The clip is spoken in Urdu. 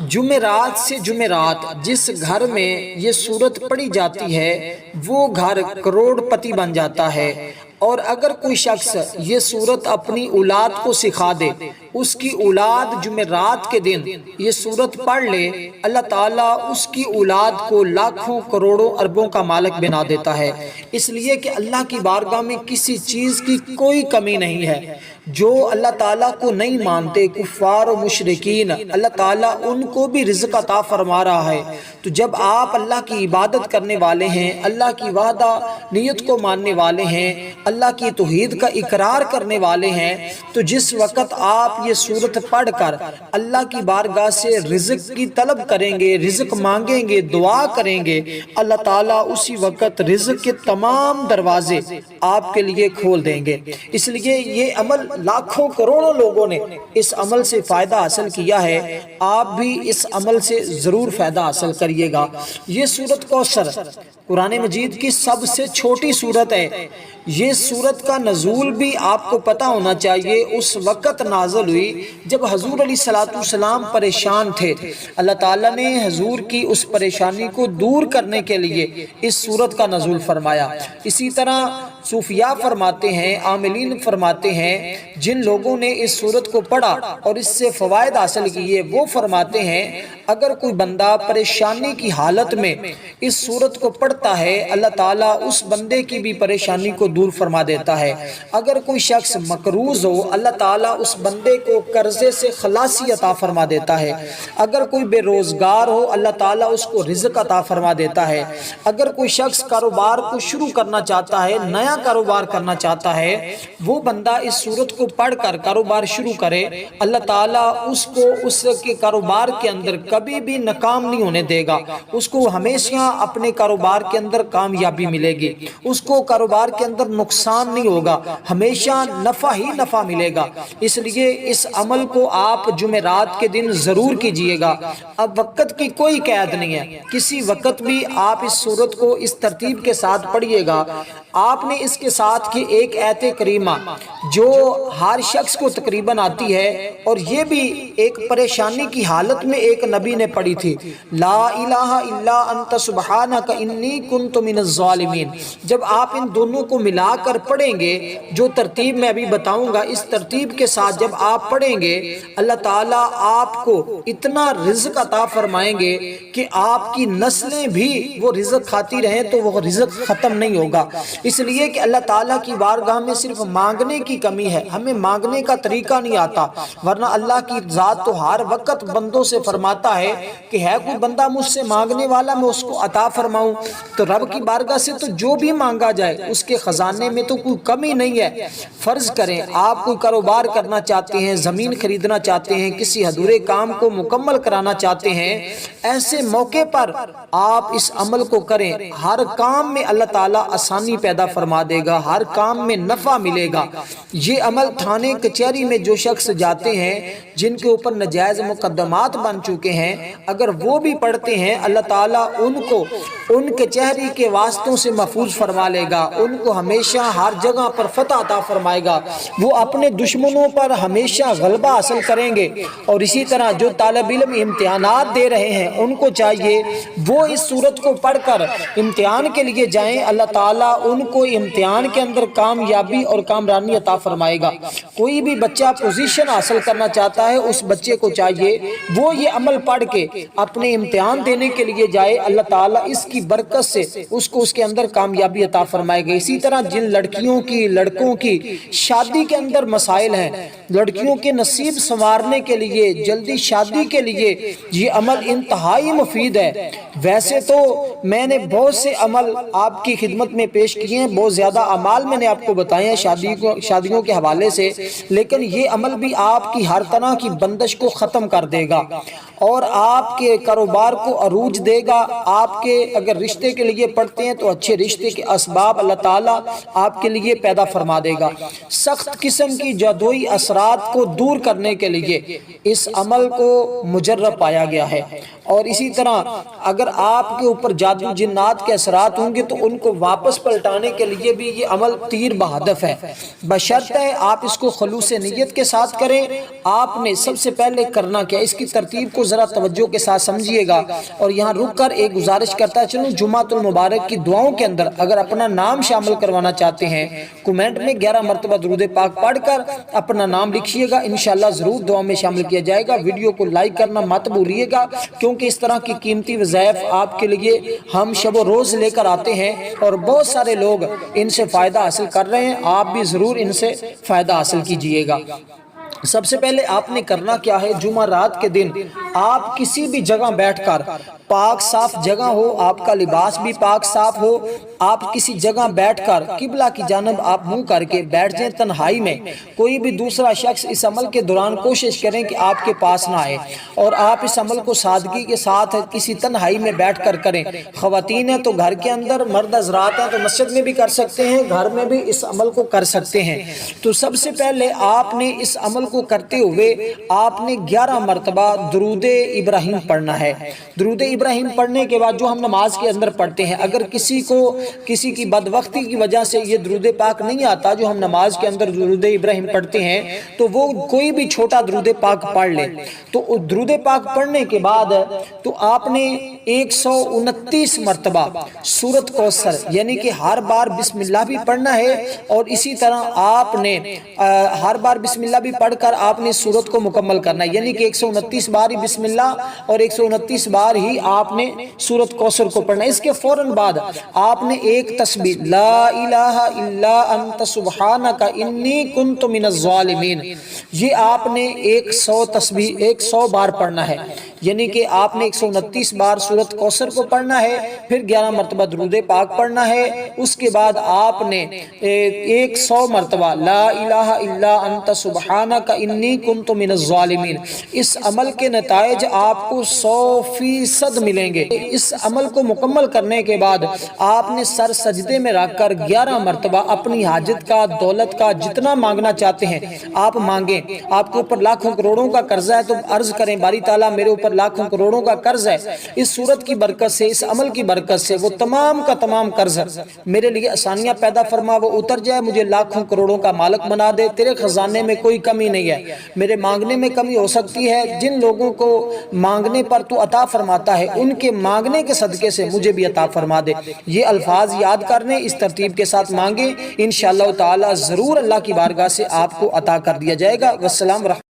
جمعرات سے جمعرات جس گھر میں یہ سورت پڑھی جاتی ہے وہ گھر کروڑ پتی بن جاتا ہے، اور اگر کوئی شخص یہ سورت اپنی اولاد کو سکھا دے، اس کی اولاد جمعرات کے دن یہ سورت پڑھ لے، اللہ تعالیٰ اس کی اولاد کو لاکھوں کروڑوں اربوں کا مالک بنا دیتا ہے۔ اس لیے کہ اللہ کی بارگاہ میں کسی چیز کی کوئی کمی نہیں ہے۔ جو اللہ تعالیٰ کو نہیں مانتے، کفار و مشرکین، اللہ تعالیٰ ان کو بھی رزق عطا فرما رہا ہے۔ تو جب آپ اللہ کی عبادت کرنے والے ہیں، اللہ کی وعدہ نیت کو ماننے والے ہیں، اللہ کی توحید کا اقرار کرنے والے ہیں، تو جس وقت آپ یہ سورت پڑھ کر اللہ کی بارگاہ سے رزق کی طلب کریں گے، رزق مانگیں گے، دعا کریں گے، اللہ تعالیٰ اسی وقت رزق کے تمام دروازے آپ کے لیے کھول دیں گے۔ اس لیے یہ عمل لاکھوں کروڑوں لوگوں نے اس عمل سے فائدہ حاصل کیا ہے، آپ بھی اس عمل سے ضرور فائدہ حاصل کریے گا۔ یہ سورت کوثر قرآن مجید کی سب سے چھوٹی سورت ہے۔ یہ سورت کا نزول بھی آپ کو پتہ ہونا چاہیے، اس وقت نازل ہوئی جب حضور علیہ السلام پریشان تھے۔ اللہ تعالیٰ نے حضور کی اس پریشانی کو دور کرنے کے لیے اس سورت کا نزول فرمایا۔ اسی طرح صوفیاء فرماتے ہیں، عاملین فرماتے ہیں، جن لوگوں نے اس سورت کو پڑھا اور اس سے فوائد حاصل کیے، وہ فرماتے ہیں اگر کوئی بندہ پریشانی کی حالت میں اس سورت کو پڑھتا ہے، اللہ تعالیٰ اس بندے کی بھی پریشانی کو دور فرما دیتا ہے۔ اگر کوئی شخص مقروض ہو، اللہ تعالیٰ اس بندے کو قرضے سے خلاصی عطا فرما دیتا ہے۔ اگر کوئی بے روزگار ہو، اللہ تعالیٰ اس کو رزق عطا فرما دیتا ہے۔ اگر کوئی شخص کاروبار کو شروع کرنا چاہتا ہے، نیا کاروبار کرنا چاہتا ہے، وہ بندہ اس سورت کو پڑھ کر کاروبار شروع کرے، اللہ تعالیٰ اس کو اس کے کاروبار کے اندر کبھی بھی ناکام نہیں ہونے دے گا، اس کو ہمیشہ اپنے کاروبار کے اندر کامیابی ملے گی، اس کو کاروبار کے اندر نقصان نہیں ہوگا، ہمیشہ نفع ہی نفع ملے گا۔ اس لیے اس عمل کو آپ جمعرات کے دن ضرور کیجئے گا۔ اب وقت کی کوئی قید نہیں ہے، کسی وقت بھی آپ اس سورت کو اس ترتیب کے ساتھ پڑھیے گا۔ آپ نے اس کے ساتھ کی ایک آیت کریمہ جو ہر شخص کو تقریباً آتی ہے، اور یہ بھی ایک پریشانی کی حالت میں ایک نبی نے پڑھی تھی، لا الہ الا انت سبحانک انی کنت من الظالمین۔ جب آپ ان دونوں کو ملا کر پڑھیں گے، جو ترتیب میں ابھی بتاؤں گا، اس ترتیب کے ساتھ جب آپ پڑھیں گے، اللہ تعالیٰ آپ کو اتنا رزق عطا فرمائیں گے کہ آپ کی نسلیں بھی وہ رزق کھاتی رہیں تو وہ رزق ختم نہیں ہوگا۔ اس لیے کہ اللہ تعالیٰ کی بارگاہ میں صرف مانگنے کی کمی ہے، ہمیں مانگنے کا طریقہ نہیں آتا، ورنہ اللہ کی ذات تو ہر وقت بندوں سے فرماتا ہے کہ ہے کوئی بندہ مجھ سے مانگنے والا، میں اس کو عطا فرماؤں۔ تو رب کی بارگاہ سے تو جو بھی مانگا جائے اس کے خزانے میں تو کوئی کمی نہیں ہے۔ فرض کریں آپ کوئی کاروبار کرنا چاہتے ہیں، زمین خریدنا چاہتے ہیں، کسی ادھورے کام کو مکمل کرانا چاہتے ہیں، ایسے موقع پر آپ اس عمل کو کریں، ہر کام میں اللہ تعالیٰ آسانی پیدا فرما دے گا، ہر کام میں نفع ملے گا۔ یہ عمل تھانے کچہری میں جو شخص جاتے ہیں، جن کے اوپر ناجائز مقدمات بن چکے ہیں، اگر وہ بھی پڑھتے ہیں، اللہ تعالیٰ ان کو ان کچہری کے واسطوں سے محفوظ فرما لے گا، ان کو ہمیشہ ہر جگہ پر فتح عطا فرمائے گا، وہ اپنے دشمنوں پر ہمیشہ غلبہ حاصل کریں گے۔ اور اسی طرح جو طالب علم امتحانات دے رہے ہیں، ان کو چاہیے وہ اس سورت کو پڑھ کر امتحان کے لیے جائیں، اللہ تعالیٰ ان کو امتحان کے اندر کامیابی اور کامرانی عطا فرمائے گا۔ کوئی بھی بچہ پوزیشن حاصل کرنا چاہتا ہے، اس بچے کو چاہیے وہ یہ عمل پڑھ کے اپنے امتحان دینے کے لیے جائے، اللہ تعالیٰ اس کی برکت سے اس کو اس کے اندر کامیابی عطا فرمائے گا۔ اسی طرح جن لڑکیوں کی لڑکوں کی شادی کے اندر مسائل ہیں، لڑکیوں کے نصیب سنوارنے کے لیے، جلدی شادی کے لیے یہ عمل انتہائی مفید ہے۔ ویسے تو میں نے بہت سے عمل آپ کی خدمت میں پیش کیے ہیں، بہت زیادہ اعمال میں نے آپ کو بتائے ہیں شادیوں کے حوالے سے، لیکن یہ عمل بھی آپ کی ہر طرح کی بندش کو ختم کر دے گا اور آپ کے کاروبار کو عروج دے گا۔ آپ کے اگر رشتے کے لیے پڑھتے ہیں تو اچھے رشتے کے اسباب اللہ تعالیٰ آپ کے لیے پیدا فرما دے گا۔ سخت قسم کی جادوئی اثرات کو دور کرنے کے لیے اس عمل کو مجرب پایا گیا ہے۔ اور اسی طرح اگر آپ کے اوپر جادو جنات کے اثرات ہوں گے تو ان کو واپس پلٹانے کے لیے بھی یہ عمل تیر بہدف ہے، بشرطہ آپ اس کو خلوص نیت کے ساتھ کریں۔ آپ نے سب سے پہلے کرنا کیا، اس کی ترتیب کو ذرا توجہ کے ساتھ سمجھیے گا، اور یہاں رک کر ایک گزارش کرتا چلوں، جمعۃ المبارک کی دعاؤں کے اندر اگر اپنا نام شامل کروانا چاہتے ہیں، کومنٹ میں 11 مرتبہ درود پاک پڑھ کر اپنا نام لکھیے گا، انشاءاللہ ضرور دعا میں شامل کیا جائے گا۔ ویڈیو کو لائک کرنا مت بھولیے گا، کیونکہ اس طرح کی قیمتی وظائف آپ کے لیے ہم شب و روز لے کر آتے ہیں، اور بہت سارے لوگ ان سے فائدہ حاصل کر رہے ہیں، آپ بھی ضرور ان سے فائدہ حاصل کیجئے گا۔ سب سے پہلے آپ نے کرنا کیا ہے، جمعرات کے دن آپ کسی بھی جگہ بیٹھ کر، پاک صاف جگہ ہو، آپ کا لباس بھی پاک صاف ہو، آپ کسی جگہ بیٹھ کر قبلہ کی جانب آپ منہ کر کے بیٹھ جائیں تنہائی میں۔ کوئی بھی دوسرا شخص اس عمل کے دوران کوشش کریں کہ آپ کے پاس نہ آئے، اور آپ اس عمل کو سادگی کے ساتھ کسی تنہائی میں بیٹھ کر کریں۔ خواتین ہیں تو گھر کے اندر، مرد حضرات ہیں تو مسجد میں بھی کر سکتے ہیں، گھر میں بھی اس عمل کو کر سکتے ہیں۔ تو سب سے پہلے آپ نے اس عمل کو کرتے ہوئے آپ نے 11 مرتبہ درود ابراہیم پڑھنا ہے۔ درود ابراہیم پڑھنے کے بعد جو ہم نماز کے اندر پڑھتے ہیں، اگر کسی کی بدبختی کی وجہ سے یہ درود پاک نہیں آتا جو ہم نماز کے اندر درود ابراہیم پڑھتے ہیں، تو وہ کوئی بھی چھوٹا درود پاک پڑھ لے۔ تو درود پاک پڑھنے کے بعد تو آپ نے 129 مرتبہ سورۃ کوثر، یعنی کہ ہر بار بسم اللہ بھی پڑھنا ہے، اور اسی طرح آپ نے ہر بار بسم اللہ بھی پڑھ کر آپ نے سورت کو مکمل کرنا ہے، یعنی کہ 129 بار ہی بسم اللہ اور 129 بار ہی آپ نے سورۃ کوثر کو پڑھنا ہے۔ اس کے فوراً بعد آپ نے ایک تسبیح لا الہ الا انت سبحانک انی کنت من الظالمین، یہ آپ نے 100 بار پڑھنا ہے، یعنی کہ آپ نے 129 بار سورۃ کوثر کو پڑھنا ہے، پھر 11 مرتبہ درود پاک پڑھنا ہے، اس کے بعد آپ نے 100 مرتبہ لا الہ الا انت سبحانک انی کنت من الظالمین۔ اس عمل کے نتائج آپ کو 100% ملیں گے۔ اس عمل کو مکمل کرنے کے بعد آپ نے سر سجدے میں رکھ کر 11 مرتبہ اپنی حاجت کا، دولت کا، جتنا مانگنا چاہتے ہیں آپ مانگیں۔ آپ کے اوپر لاکھوں کروڑوں کا قرض ہے تو عرض کریں باری تعالیٰ میرے اوپر لاکھوں کروڑوں کا قرض ہے، اس صورت کی برکت سے، اس عمل کی برکت سے وہ تمام کا تمام قرض میرے لیے آسانیاں پیدا فرما، وہ اتر جائے، مجھے لاکھوں کروڑوں کا مالک بنا دے، تیرے خزانے میں کوئی کمی نہیں ہے۔ میرے مانگنے میں کمی ہو سکتی ہے، جن لوگوں کو مانگنے پر تو عطا فرماتا ہے ان کے مانگنے کے صدقے سے مجھے بھی عطا فرما دے۔ یہ الفاظ یاد کرنے، اس ترتیب کے ساتھ مانگیں، انشاءاللہ تعالی ضرور اللہ کی بارگاہ سے آپ کو عطا کر دیا جائے گا۔ والسلام ورحمۃ